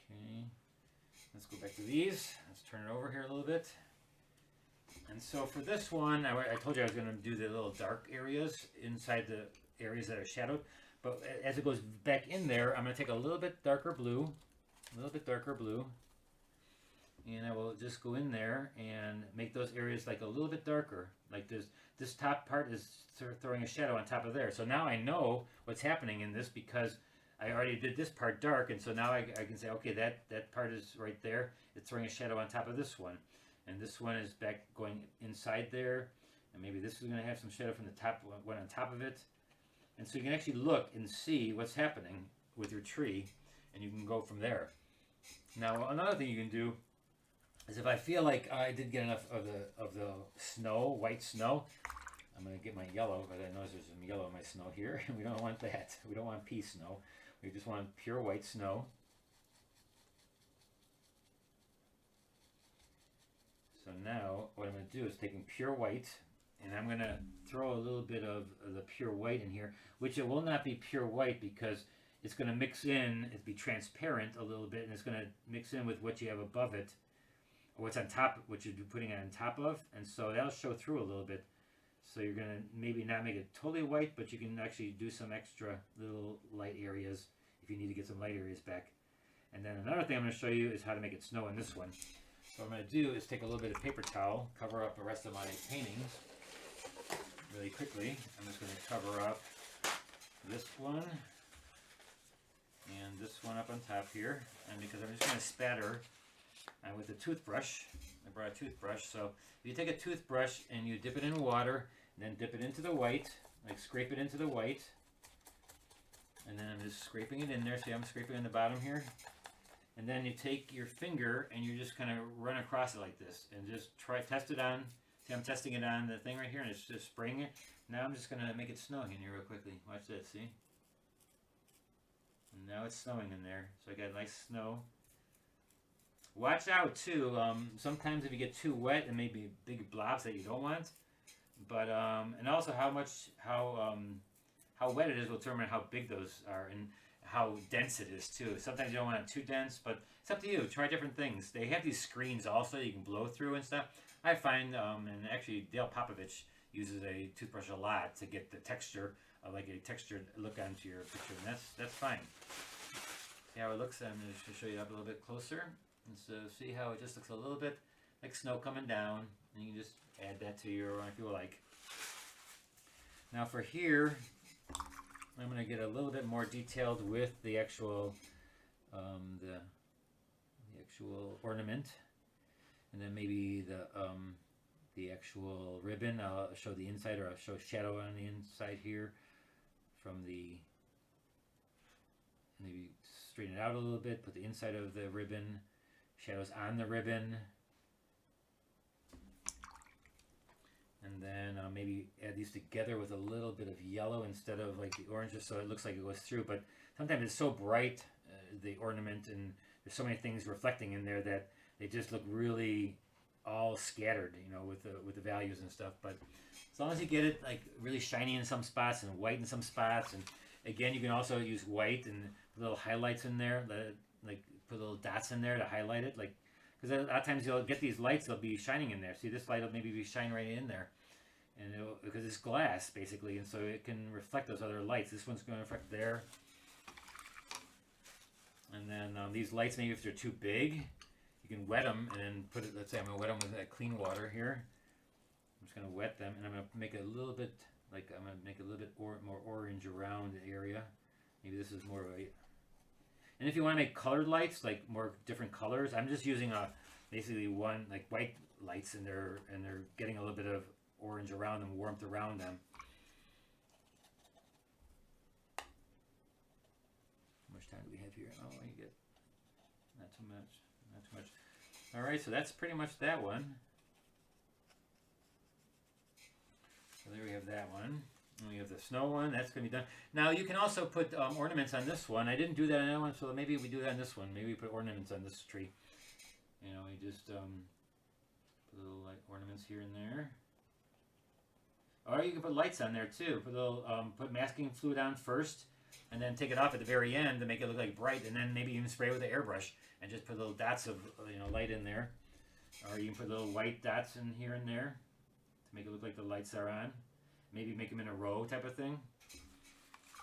Okay. Let's go back to these. Let's turn it over here a little bit. And so for this one, I told you I was going to do the little dark areas inside the areas that are shadowed. But as it goes back in there, I'm going to take a little bit darker blue. And I will just go in there and make those areas like a little bit darker. Like this top part is throwing a shadow on top of there. So now I know what's happening in this because I already did this part dark. And so now I can say, okay, that part is right there. It's throwing a shadow on top of this one. And this one is back going inside there. And maybe this is going to have some shadow from the top one on top of it. And so you can actually look and see what's happening with your tree. And you can go from there. Now, another thing you can do is if I feel like I did get enough of the snow, white snow, I'm going to get my yellow, but I notice there's some yellow in my snow here. We don't want that. We don't want pea snow. We just want pure white snow. So now what I'm going to do is taking pure white, and I'm going to throw a little bit of the pure white in here, which it will not be pure white because it's going to mix in, it'll be transparent a little bit, and it's going to mix in with what you have above it, or what's on top, what you're putting it on top of, and so that'll show through a little bit. So you're going to maybe not make it totally white, but you can actually do some extra little light areas if you need to get some light areas back. And then another thing I'm going to show you is how to make it snow in this one. So what I'm going to do is take a little bit of paper towel, cover up the rest of my paintings really quickly. I'm just going to cover up this one and this one up on top here, and because I'm just going to spatter with a toothbrush. I brought a toothbrush, so if you take a toothbrush and you dip it in water, and then dip it into the white, like scrape it into the white, and then I'm just scraping it in there. See, I'm scraping on the bottom here, and then you take your finger and you just kind of run across it like this, and just test it on. See, I'm testing it on the thing right here, and it's just spraying it. Now I'm just going to make it snow in here real quickly. Watch this, see? And now it's snowing in there, so I got nice snow. Watch out too. Sometimes if you get too wet, it may be big blobs that you don't want. But and also how wet it is will determine how big those are and how dense it is too. Sometimes you don't want it too dense, but it's up to you. Try different things. They have these screens also you can blow through and stuff. I find, and actually Dale Popovich uses a toothbrush a lot to get the texture, like a textured look onto your picture, and that's fine. See how it looks? I'm going to show you up a little bit closer. And so see how it just looks a little bit like snow coming down, and you can just add that to your if you like. Now for here, I'm going to get a little bit more detailed with the actual the actual ornament, and then maybe the actual ribbon. I'll show the inside, or I'll show shadow on the inside here from the. Maybe straighten it out a little bit. Put the inside of the ribbon. Shadows on the ribbon, and then maybe add these together with a little bit of yellow instead of like the orange, just so it looks like it goes through. But sometimes it's so bright, the ornament, and there's so many things reflecting in there that they just look really all scattered, you know, with the values and stuff. But as long as you get it like really shiny in some spots and white in some spots, and again, you can also use white and little highlights in there, like put little dots in there to highlight it, like, because a lot of times you'll get these lights, they'll be shining in there. See, this light will maybe be shining right in there, and because it's glass basically, and so it can reflect those other lights. This one's going to reflect there, and then these lights, maybe if they're too big, you can wet them and then put it. Let's say I'm going to wet them with that clean water here. I'm just going to wet them, and I'm going to make it a little bit like I'm going to make it a little bit more orange around the area. Maybe this is more of a. And if you want to make colored lights, like more different colors, I'm just using basically one like white lights, and they're getting a little bit of orange around them, warmth around them. How much time do we have here? Oh, you get not too much. All right, so that's pretty much that one. So there we have that one. And we have the snow one. That's going to be done. Now you can also put ornaments on this one. I didn't do that on that one, so maybe we do that on this one. Maybe we put ornaments on this tree. You know, we just put little like ornaments here and there. Or you can put lights on there too. Put a little put masking fluid on first, and then take it off at the very end to make it look like bright, and then maybe even spray with an airbrush and just put little dots of light in there. Or you can put little white dots in here and there to make it look like the lights are on. Maybe make them in a row type of thing.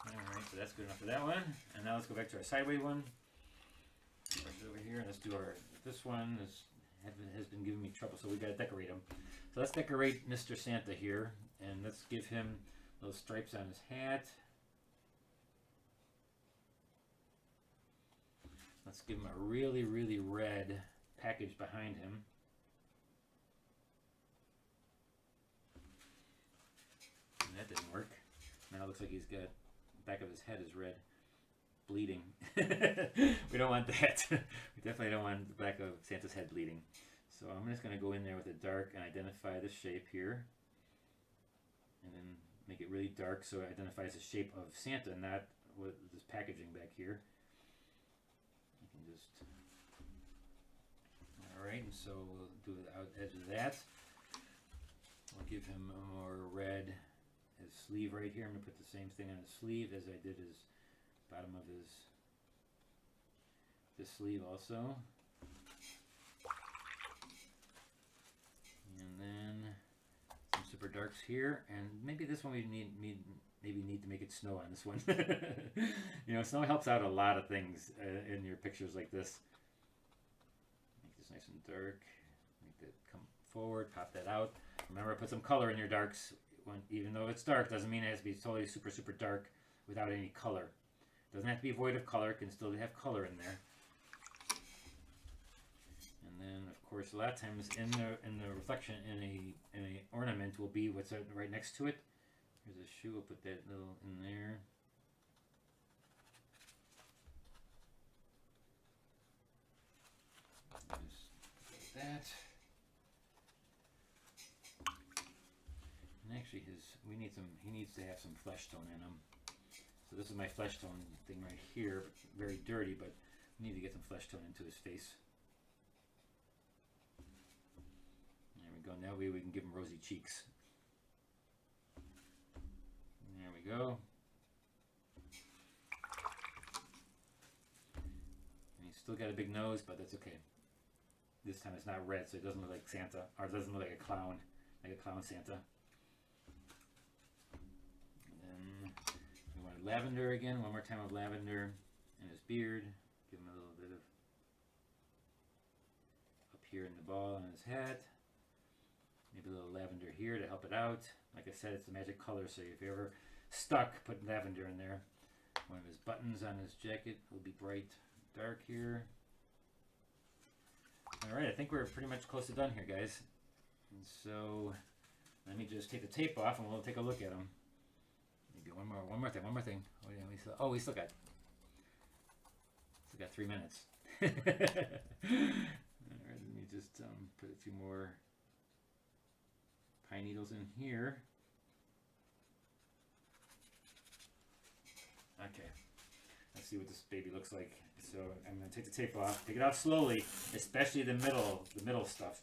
Alright, so that's good enough for that one. And now let's go back to our sideways one. Brush it over here, and let's do this one has been giving me trouble, so we got to decorate him. So let's decorate Mr. Santa here, and let's give him those stripes on his hat. Let's give him a really, really red package behind him. That didn't work. Now it looks like he's got the back of his head is red, bleeding. We don't want that. We definitely don't want the back of Santa's head bleeding. So I'm just going to go in there with a dark and identify the shape here, and then make it really dark so it identifies the shape of Santa, not with this packaging back here. You can just. All right, and so we'll do the out edge of that. We'll give him a more red. His sleeve right here. I'm gonna put the same thing on his sleeve as I did his bottom of this sleeve also. And then some super darks here, and maybe this one we maybe need to make it snow on this one. You know, snow helps out a lot of things in your pictures like this. Make this nice and dark. Make that come forward. Pop that out. Remember, put some color in your darks. Even though it's dark, doesn't mean it has to be totally super dark without any color. Doesn't have to be void of color. It can still have color in there. And then, of course, a lot of times in the reflection in a ornament will be what's right next to it. Here's a shoe. We'll put that little in there. Just like that. And actually, he needs to have some flesh tone in him. So this is my flesh tone thing right here, very dirty, but we need to get some flesh tone into his face. There we go. Now we can give him rosy cheeks. There we go. And he's still got a big nose, but that's okay. This time it's not red, so it doesn't look like Santa, or it doesn't look like a clown Santa. We wanted lavender again, one more time of lavender in his beard. Give him a little bit of up here in the ball on his hat. Maybe a little lavender here to help it out. Like I said, it's a magic color, so if you're ever stuck, put lavender in there. One of his buttons on his jacket will be bright dark here. Alright, I think we're pretty much close to done here, guys. And so let me just take the tape off and we'll take a look at them. Maybe one more thing. Oh yeah, we still got 3 minutes. Alright, let me just put a few more pine needles in here. Okay, let's see what this baby looks like. So I'm going to take the tape off, take it off slowly, especially the middle stuff.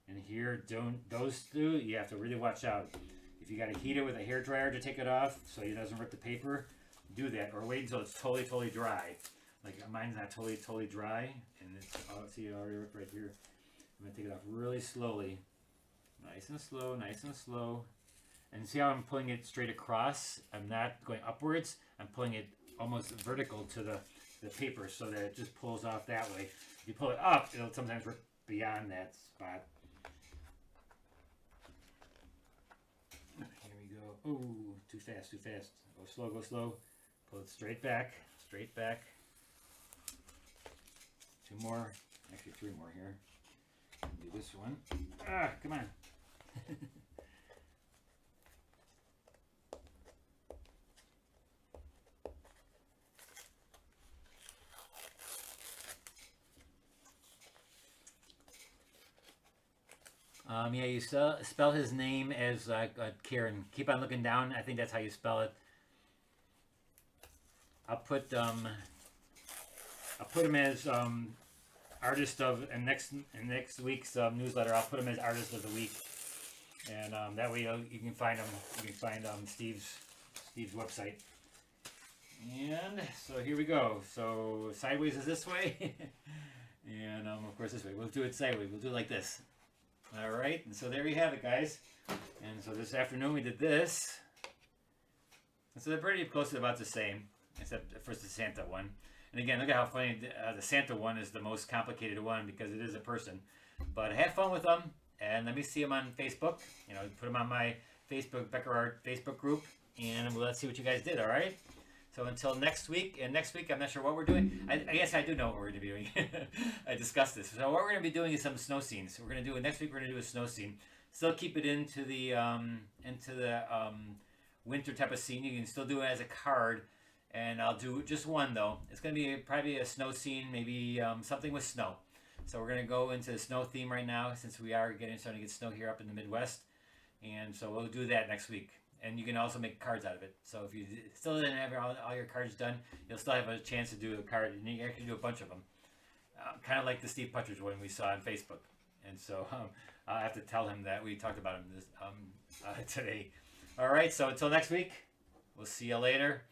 And here, those two, you have to really watch out. If you got to heat it with a hair dryer to take it off so it doesn't rip the paper, do that. Or wait until it's totally dry. Like mine's not totally dry, and it's see, it already ripped right here. I'm going to take it off really slowly. Nice and slow. And see how I'm pulling it straight across? I'm not going upwards. I'm pulling it almost vertical to the paper so that it just pulls off that way. If you pull it up, it'll sometimes rip beyond that spot. Here we go. Oh, too fast. Go slow. Pull it straight back. Two more, actually 3 more here. Do this one. Ah, come on. Yeah, you spell his name as Kieran. Keep on looking down. I think that's how you spell it. I'll put him as artist of next week's newsletter. I'll put him as artist of the week, and that way you can find him. You can find Steve's website. And so here we go. So sideways is this way, and of course this way. We'll do it sideways. We'll do it like this. All right, and so there you have it, guys. And so this afternoon we did this. And so they're pretty close to about the same, except for the Santa one. And again, look at how funny the Santa one is the most complicated one because it is a person. But have fun with them, and let me see them on Facebook. You know, put them on my Facebook, BeckerArt Facebook group, and let's see what you guys did, all right? So until next week, and next week I'm not sure what we're doing. I guess I do know what we're going to be doing. I discussed this. So what we're going to be doing is some snow scenes. We're going to do next week. We're going to do a snow scene. Still keep it into the winter type of scene. You can still do it as a card, and I'll do just one though. It's going to be probably a snow scene, maybe something with snow. So we're going to go into the snow theme right now since we are starting to get snow here up in the Midwest, and so we'll do that next week. And you can also make cards out of it. So if you still didn't have all your cards done, you'll still have a chance to do a card. And you can actually do a bunch of them. kind of like the Steve Putridge one we saw on Facebook. And so I have to tell him that we talked about him this today. All right, so until next week, we'll see you later.